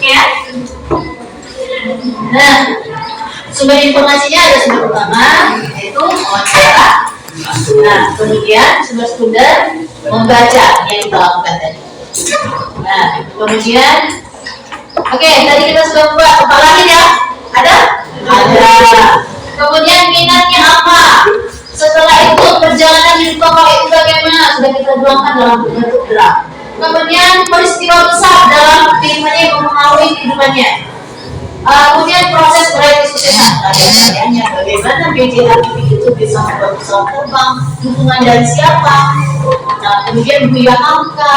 Ya. Nah, sumber informasinya ada sumber utama yaitu wawancara. Nah, kemudian sumber membaca yang kita lakukan tadi. Nah, kemudian oke, tadi kita sudah buat apa lagi ya? Ada? Ada. Kemudian minatnya apa? Setelah itu perjalanan di toko itu bagaimana? Sudah kita tuangkan dalam bentuk draft. Kemudian peristiwa besar dalam kehidupannya yang mempengaruhi kehidupannya. Kemudian proses meraih kesuksesan. Pertanyaannya bagaimana BJHB itu bisa membuat pesawat terbang? Dukungan dari siapa? Nah, kemudian Buya Hamka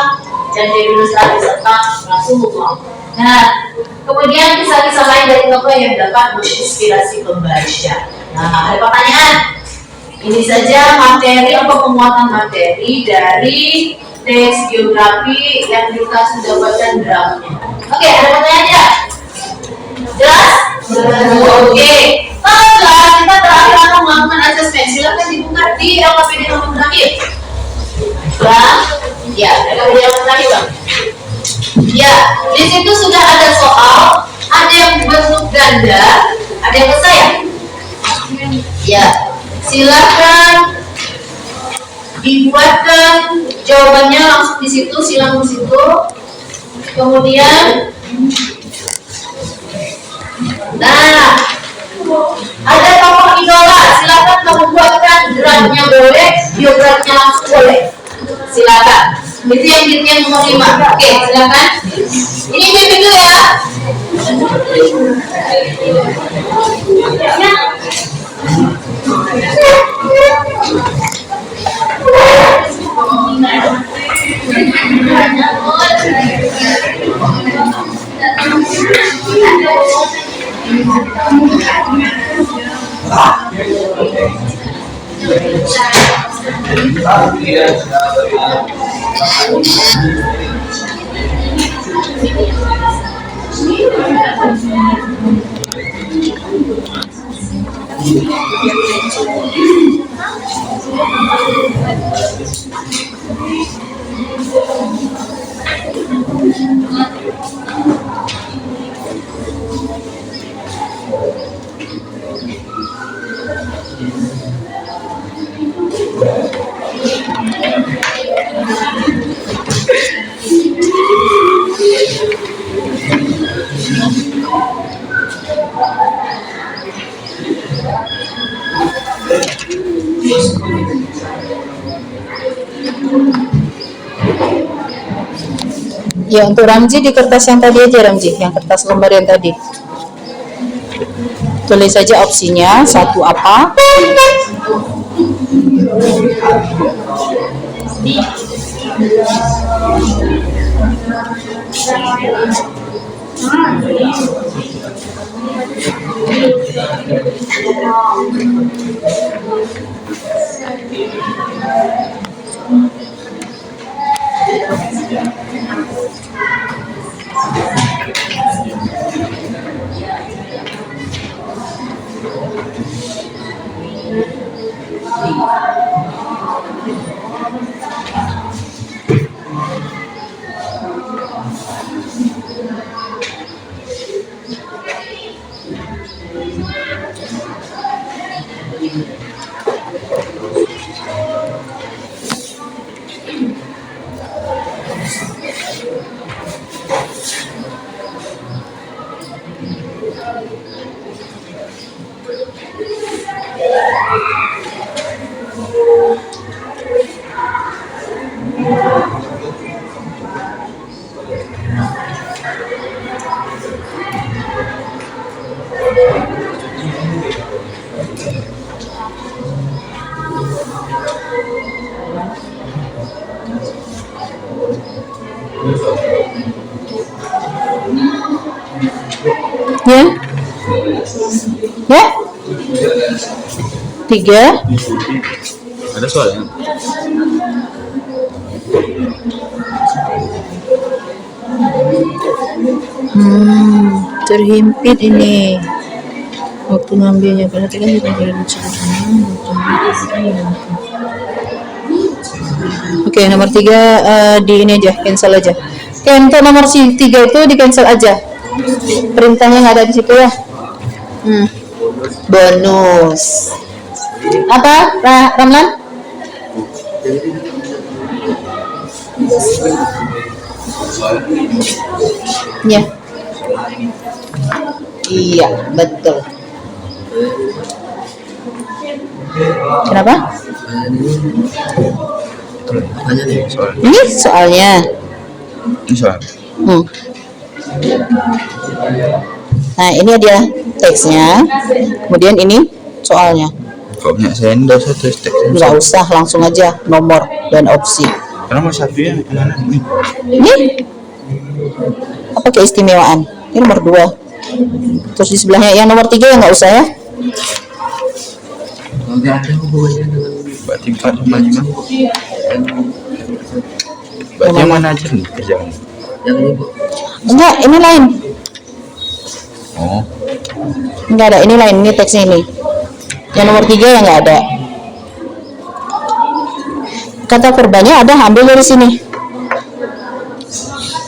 dan Dewi Lestari serta Rasulullah. Nah, kemudian kisah-kisah lain dari tokoh yang dapat menginspirasi pembaca. Nah, ada pertanyaan. Ini saja materi atau penguatan materi dari teks geografi yang kita sudah baca draftnya. Oke, ada pertanyaan ya? Jelas? Oke. Setelah kita terakhir akan melakukan asesmen, silakan dibuka di LKPD nomor terakhir. Bang, ya, LKPD nomor terakhir bang. Ya, di situ sudah ada soal, ada yang bentuk ganda, ada yang selesai ya? Ya, silakan dibuatkan jawabannya langsung di situ, silang di situ. Kemudian, nah, ada tokoh idola, silakan kamu buatkan draftnya boleh, biografinya langsung boleh. Silakan. Itu yang nomor 5. Oke, silakan. Ini bimbing dulu ya. Ya, untuk Ramji di kertas yang tadi aja, Ramji, yang kertas lembar yang tadi. Tulis saja opsinya, satu apa? Ya? Ya? 3. Ada soalnya. Terhimpit ini waktu ngambilnya, perhatikan juga Oke, nomor 3 di ini aja, cancel aja. Oke, untuk nomor 3 itu di cancel aja. Perintahnya nggak ada di situ ya. Bonus. Apa, Ramlan? Ya. Iya, betul. Kenapa? Ini soalnya. Nah, ini dia teksnya. Kemudian ini soalnya. Kok punya saya enggak usah tulis teks. Nggak usah, langsung aja nomor dan opsi. Karena nomor 1 yang mana ini? Ini apa keistimewaan? Ini nomor 2. Terus di sebelahnya yang nomor 3 yang nggak usah ya. Enggak ada hubungannya dengan Berarti 4 sama 5. Berarti yang mana aja nih kerjaan? yang ini, Bu. Enggak, ini lain. Oh, Enggak ada, ini lain, ini teksnya ini. Yang nomor 3 yang nggak ada. Kata kerbannya ada, ambil dari sini.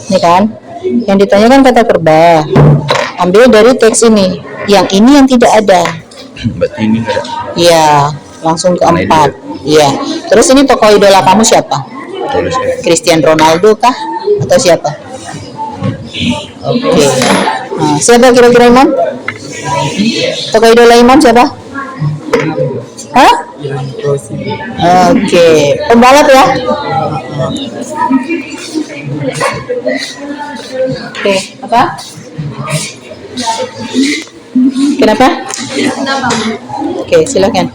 Ini kan, yang ditanyakan kata kerba. Ambil dari teks ini. Yang ini yang tidak ada. berarti ini enggak ada. Iya, langsung ke 4. Iya. Terus ini tokoh idola kamu siapa? Tulis ya. Cristiano Ronaldo kah? Atau siapa? Oke. Nah, siapa kira-kira Imam? Tokoh idola Imam siapa? Hah? Oke. Pembalap ya? Oke, apa? Kenapa? Oke, silakan.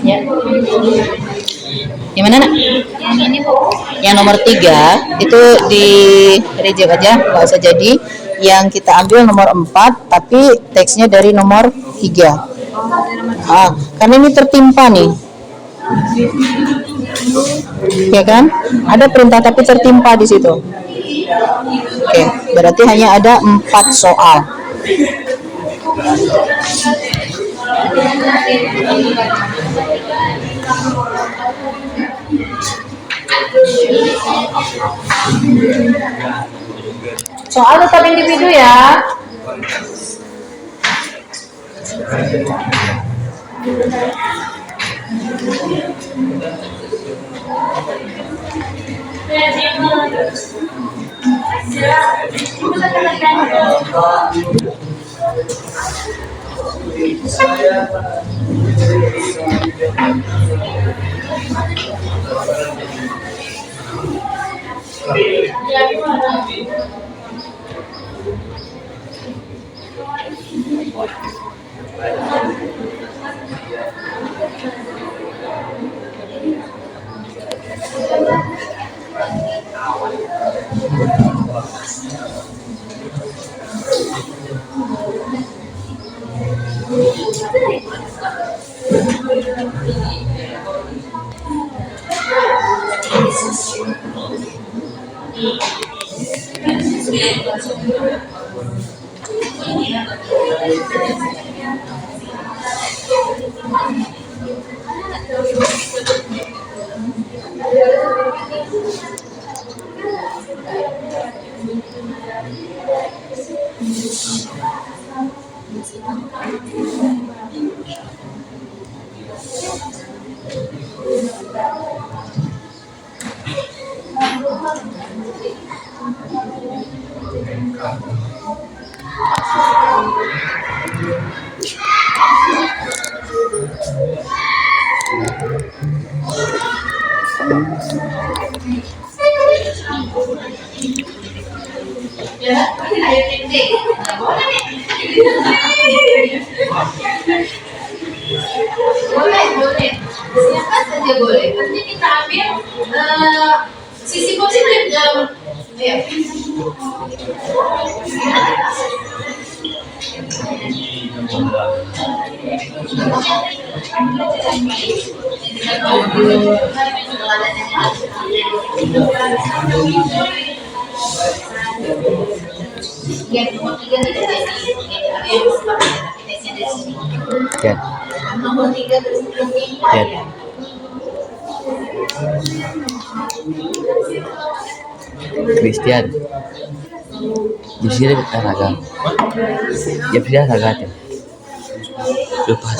Ya. Yang mana nak? Yang ini Bu. Yang nomor 3 itu di reject aja, nggak usah jadi. Yang kita ambil nomor 4, tapi teksnya dari nomor 3. Karena ini tertimpa nih. Ya kan? Ada perintah tapi tertimpa di situ. Oke, berarti hanya ada 4 soal. Soal tetap individu ya. Ya, ayo titik. Boleh, boleh. Siapa saja boleh. Nanti kita ambil sisi positif dalam. Ya. Yang nomor 3 tidak jadi. Yang tesnya di sini. Ya. Nomor 3 terus Ya. Christian. Di sini olahraga. Ya bisa olahraga. Lepas.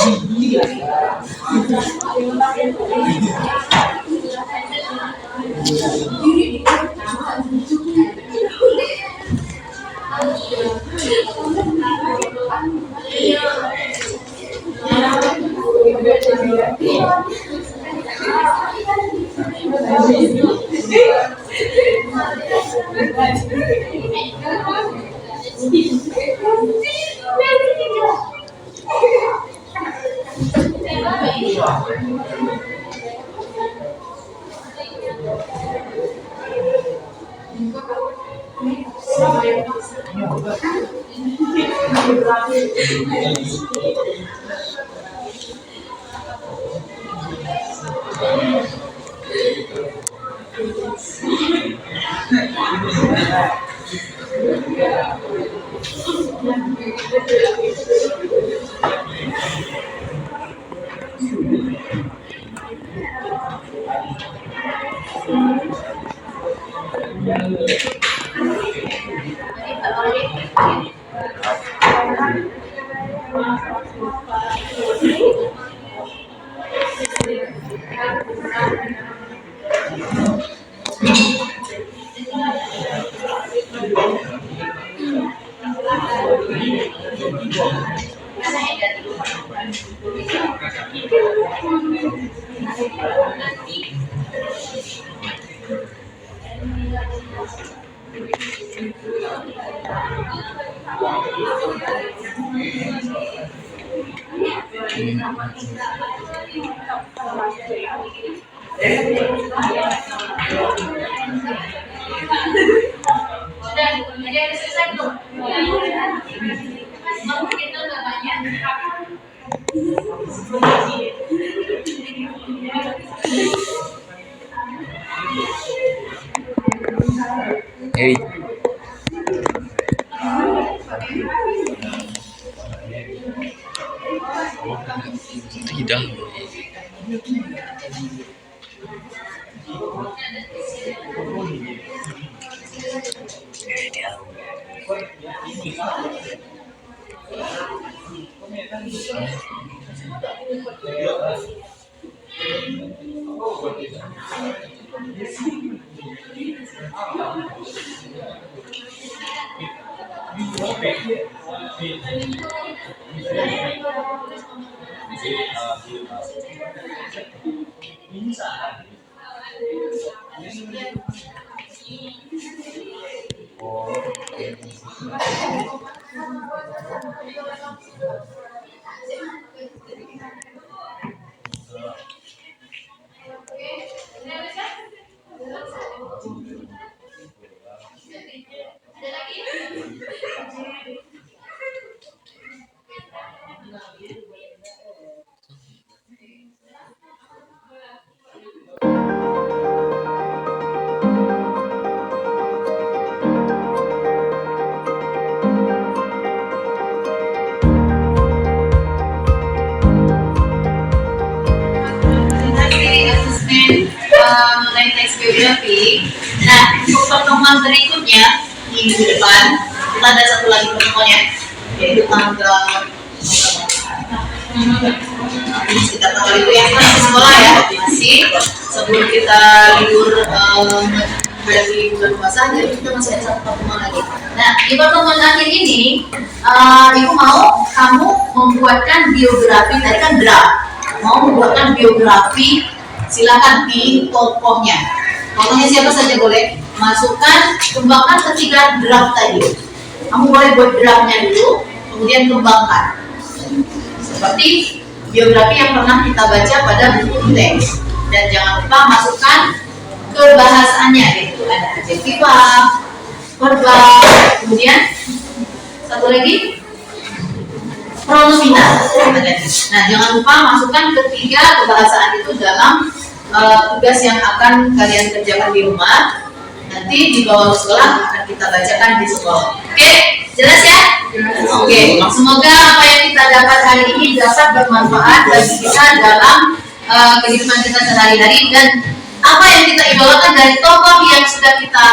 Hey. Tidak. Mengenai teks biografi. Nah, untuk pertemuan berikutnya minggu depan kita ada satu lagi pertemuan ya, yaitu tanggal kita tanggal itu yang masih sekolah ya, masih sebelum kita libur menghadapi bulan puasa, jadi kita masih ada satu pertemuan lagi. Nah, di pertemuan akhir ini, ibu mau kamu membuatkan biografi, tadi kan draft, mau membuatkan biografi silakan pilih tokohnya. Tokohnya siapa saja boleh. Masukkan, kembangkan ketika draft tadi. Kamu boleh buat draftnya dulu, kemudian kembangkan. Seperti biografi yang pernah kita baca pada buku teks. Dan jangan lupa masukkan kebahasaannya, yaitu ada adjektiva, verba, kemudian satu lagi pronominal. Nah, jangan lupa masukkan ketiga kebahasaan itu dalam tugas yang akan kalian kerjakan di rumah. Nanti di bawah sekolah akan kita bacakan di sekolah. Oke, jelas ya? Oke, semoga apa yang kita dapat hari ini dapat bermanfaat bagi kita dalam kehidupan kita sehari-hari, dan apa yang kita idolakan dari tokoh yang sudah kita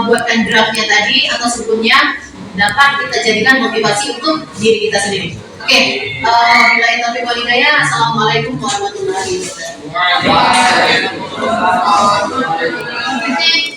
buatkan draftnya tadi atau sebelumnya dapat kita jadikan motivasi untuk diri kita sendiri. Oke, billahi taufiq wal hidayah. Assalamualaikum warahmatullahi wabarakatuh.